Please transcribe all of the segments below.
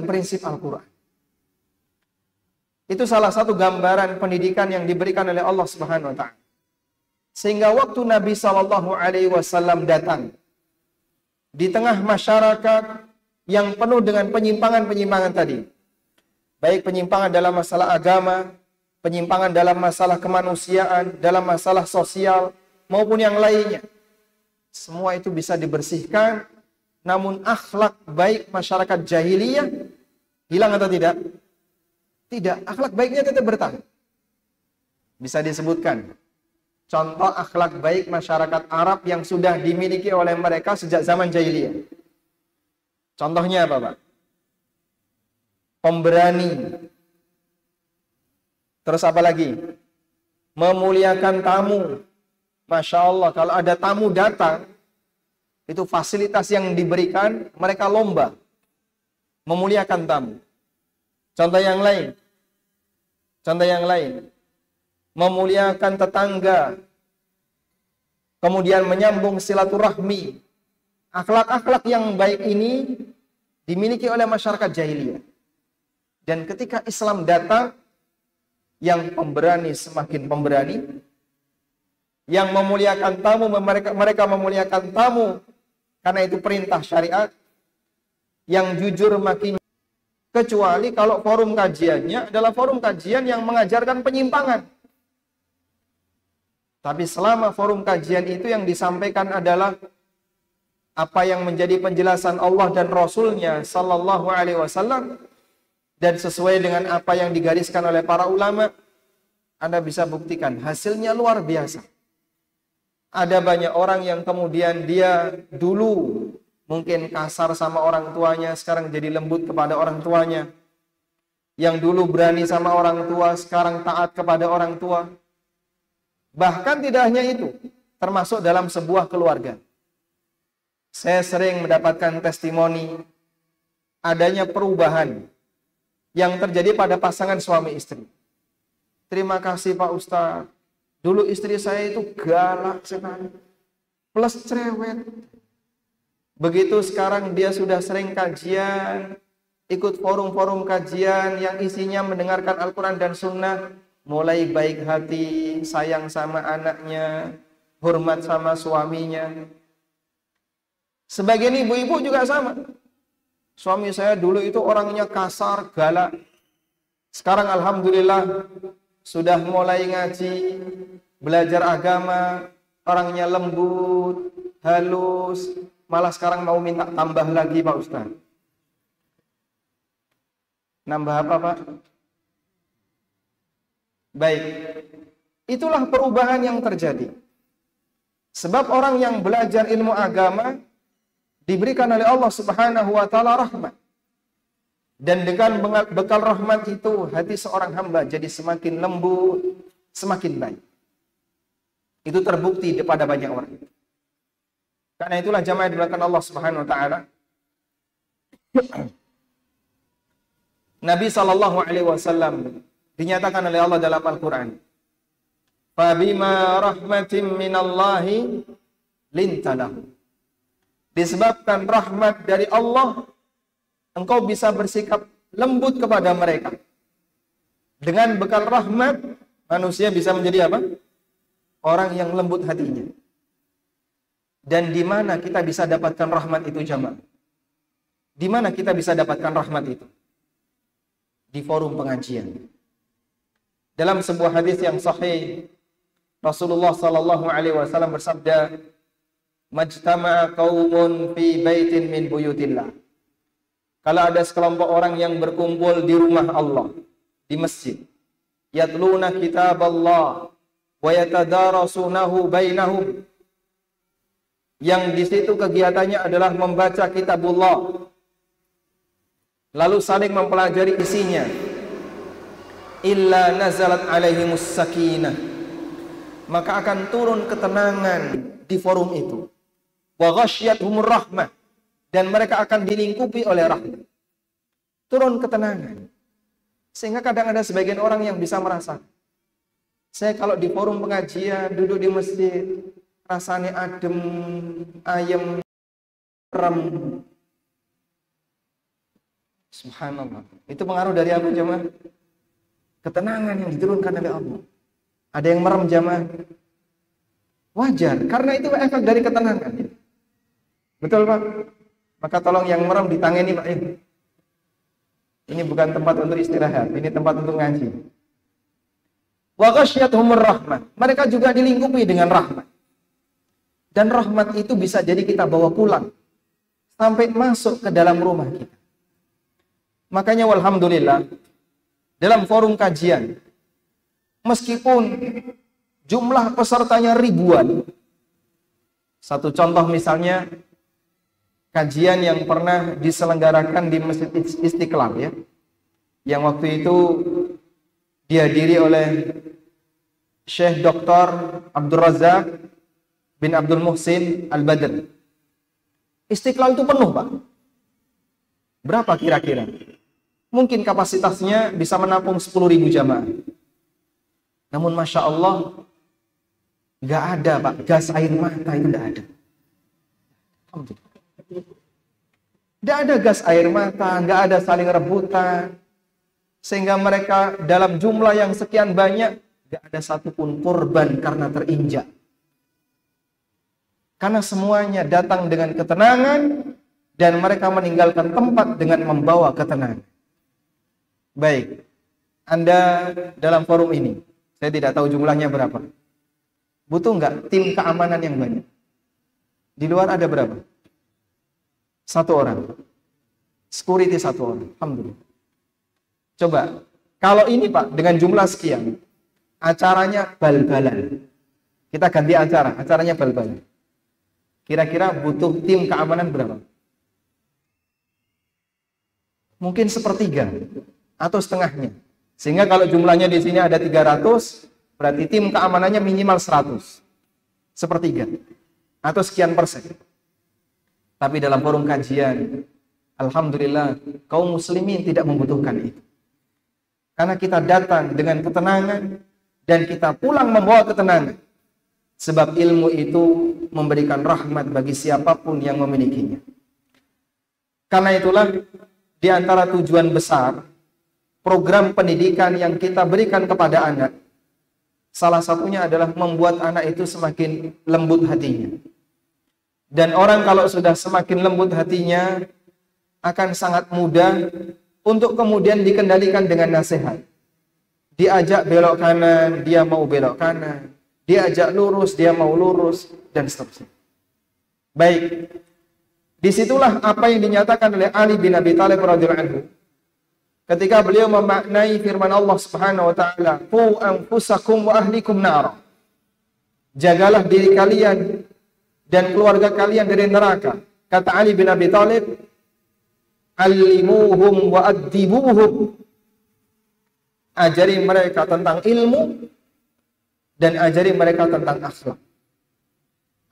prinsip Al-Quran. Itu salah satu gambaran pendidikan yang diberikan oleh Allah Subhanahu wa Ta'ala. Sehingga waktu Nabi SAW datang di tengah masyarakat yang penuh dengan penyimpangan-penyimpangan tadi, baik penyimpangan dalam masalah agama, penyimpangan dalam masalah kemanusiaan, dalam masalah sosial, maupun yang lainnya, semua itu bisa dibersihkan. Namun akhlak baik masyarakat jahiliyah hilang atau tidak? Tidak, akhlak baiknya tetap bertahan. Bisa disebutkan contoh akhlak baik masyarakat Arab yang sudah dimiliki oleh mereka sejak zaman jahiliyah. Contohnya apa, Pak? Pemberani. Terus apa lagi? Memuliakan tamu. Masya Allah, kalau ada tamu datang, itu fasilitas yang diberikan, mereka lomba memuliakan tamu. Contoh yang lain. Memuliakan tetangga. Kemudian menyambung silaturahmi. Akhlak-akhlak yang baik ini dimiliki oleh masyarakat jahiliyah. Dan ketika Islam datang, yang pemberani semakin pemberani, yang memuliakan tamu, mereka memuliakan tamu karena itu perintah syariat, yang jujur makin, kecuali kalau forum kajiannya adalah forum kajian yang mengajarkan penyimpangan. Tapi selama forum kajian itu yang disampaikan adalah apa yang menjadi penjelasan Allah dan Rasulnya Sallallahu Alaihi Wasallam, dan sesuai dengan apa yang digariskan oleh para ulama, Anda bisa buktikan hasilnya luar biasa. Ada banyak orang yang kemudian dia dulu mungkin kasar sama orang tuanya, sekarang jadi lembut kepada orang tuanya. Yang dulu berani sama orang tua, sekarang taat kepada orang tua. Bahkan tidak hanya itu, termasuk dalam sebuah keluarga. Saya sering mendapatkan testimoni adanya perubahan yang terjadi pada pasangan suami istri. Terima kasih Pak Ustadz. Dulu istri saya itu galak sekali, plus cerewet. Begitu sekarang dia sudah sering kajian, ikut forum-forum kajian yang isinya mendengarkan Al-Quran dan Sunnah, mulai baik hati, sayang sama anaknya, hormat sama suaminya. Sebagian ibu-ibu juga sama. Suami saya dulu itu orangnya kasar, galak. Sekarang alhamdulillah sudah mulai ngaji, belajar agama, orangnya lembut, halus, malah sekarang mau minta tambah lagi Pak Ustaz. Nambah apa Pak? Baik, itulah perubahan yang terjadi. Sebab orang yang belajar ilmu agama diberikan oleh Allah Subhanahu wa Ta'ala rahmat. Dan dengan bekal rahmat itu, hati seorang hamba jadi semakin lembut, semakin baik. Itu terbukti pada banyak orang. Karena itulah jamaah dilakukan Allah Subhanahu wa Ta'ala. Nabi sallallahu alaihi wasallam dinyatakan oleh Allah dalam Al-Qur'an, "Fabima rahmatin minallahi lintalahu." Disebabkan rahmat dari Allah, engkau bisa bersikap lembut kepada mereka. Dengan bekal rahmat, manusia bisa menjadi apa? Orang yang lembut hatinya. Dan di mana kita bisa dapatkan rahmat itu, jamaah? Di mana kita bisa dapatkan rahmat itu? Di forum pengajian. Dalam sebuah hadis yang sahih, Rasulullah sallallahu alaihi wasallam bersabda, "Majtama'a qaumun fi baitin min buyutillah." Kalau ada sekelompok orang yang berkumpul di rumah Allah, di masjid, yatluna kitab Allah wa yatadarasunahu bainahum, yang di situ kegiatannya adalah membaca kitabullah, lalu saling mempelajari isinya, illa nazalat alaihimus sakinah, maka akan turun ketenangan di forum itu, wa ghasyiyatuhumur rahmah, dan mereka akan dilingkupi oleh rahmat. Turun ketenangan. Sehingga kadang ada sebagian orang yang bisa merasa, saya kalau di forum pengajian, duduk di masjid, rasanya adem, ayem, rem. Subhanallah. Itu pengaruh dari apa jemaah? Ketenangan yang diturunkan oleh Allah. Ada yang merem jemaah? Wajar, karena itu efek dari ketenangan. Betul Pak? Maka tolong yang merem ditangani Pak. Ini bukan tempat untuk istirahat, ini tempat untuk ngaji. Wa ghasyiyatuhumur rahmah. Mereka juga dilingkupi dengan rahmat. Dan rahmat itu bisa jadi kita bawa pulang sampai masuk ke dalam rumah kita. Makanya walhamdulillah dalam forum kajian, meskipun jumlah pesertanya ribuan, satu contoh misalnya kajian yang pernah diselenggarakan di Masjid Istiqlal ya, yang waktu itu dihadiri oleh Syekh Dr. Abdul Razak bin Abdul Muhsin Al-Badr. Istiqlal itu penuh Pak. Berapa kira-kira? Mungkin kapasitasnya bisa menampung 10.000 jamaah. Namun Masya Allah, nggak ada Pak, gas air mata itu nggak ada. Nggak ada gas air mata, nggak ada saling rebutan. Sehingga mereka dalam jumlah yang sekian banyak, nggak ada satupun korban karena terinjak. Karena semuanya datang dengan ketenangan, dan mereka meninggalkan tempat dengan membawa ketenangan. Baik, Anda dalam forum ini, saya tidak tahu jumlahnya berapa. Butuh nggak tim keamanan yang banyak? Di luar ada berapa? 1 orang. Security 1 orang. Alhamdulillah. Coba, kalau ini Pak, dengan jumlah sekian, acaranya bal-balan. Kita ganti acara, acaranya bal-balan. Kira-kira butuh tim keamanan berapa? Mungkin 1/3 atau setengahnya. Sehingga kalau jumlahnya di sini ada 300, berarti tim keamanannya minimal 100. 1/3 atau sekian persen. Tapi dalam forum kajian, alhamdulillah kaum muslimin tidak membutuhkan itu. Karena kita datang dengan ketenangan dan kita pulang membawa ketenangan. Sebab ilmu itu memberikan rahmat bagi siapapun yang memilikinya. Karena itulah di antara tujuan besar program pendidikan yang kita berikan kepada anak, salah satunya adalah membuat anak itu semakin lembut hatinya. Dan orang kalau sudah semakin lembut hatinya, akan sangat mudah untuk kemudian dikendalikan dengan nasihat. Diajak belok kanan, dia mau belok kanan. Diajak lurus, dia mau lurus, dan seterusnya. Baik, disitulah apa yang dinyatakan oleh Ali bin Abi Thalib radhiyallahu anhu ketika beliau memaknai firman Allah Subhanahu wa taala, "Qu anfusakum wa ahlikum nar." Jagalah diri kalian dan keluarga kalian dari neraka. Kata Ali bin Abi Thalib, "Allimuhum wa addibuhum." Ajari mereka tentang ilmu dan ajari mereka tentang akhlak.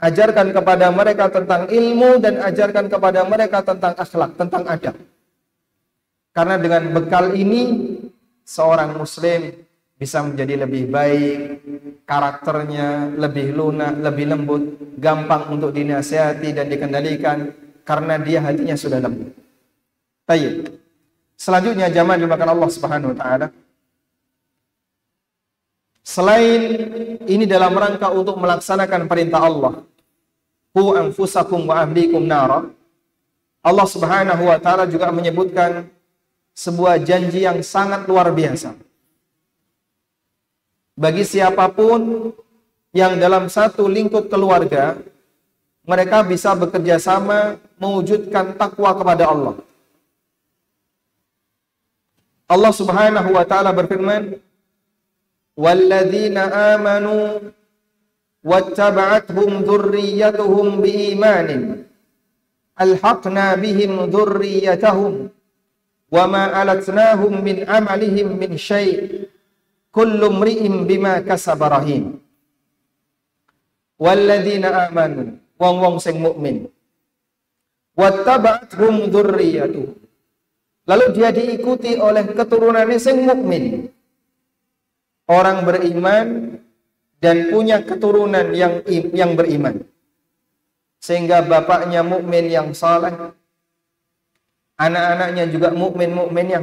Ajarkan kepada mereka tentang ilmu dan ajarkan kepada mereka tentang akhlak, tentang adab. Karena dengan bekal ini, seorang muslim bisa menjadi lebih baik, karakternya lebih lunak, lebih lembut, gampang untuk dinasihati dan dikendalikan, karena dia hatinya sudah lembut. Baik. Selanjutnya jamaah dimakan Allah Subhanahu wa taala. Selain ini dalam rangka untuk melaksanakan perintah Allah, "Qu anfusakum wa ahlikum nara." Allah Subhanahu wa taala juga menyebutkan sebuah janji yang sangat luar biasa. Bagi siapapun yang dalam satu lingkup keluarga, mereka bisa bekerja sama mewujudkan takwa kepada Allah. Allah Subhanahu wa taala berfirman, "Walladzina amanu wattaba'athum dzurriyyatuhum biimanin alhaqna bihim dzurriyyatahum wama alatnahum min amalihim min syai' kullu imri'in bima kasaba rahin." Walladzina amanu, wong-wong sing mukmin, wattaba'athum dzurriyyatuhum, lalu dia diikuti oleh keturunannya sing mukmin. Orang beriman dan punya keturunan yang beriman, sehingga bapaknya mukmin yang saleh, anak-anaknya juga mukmin-mukmin yang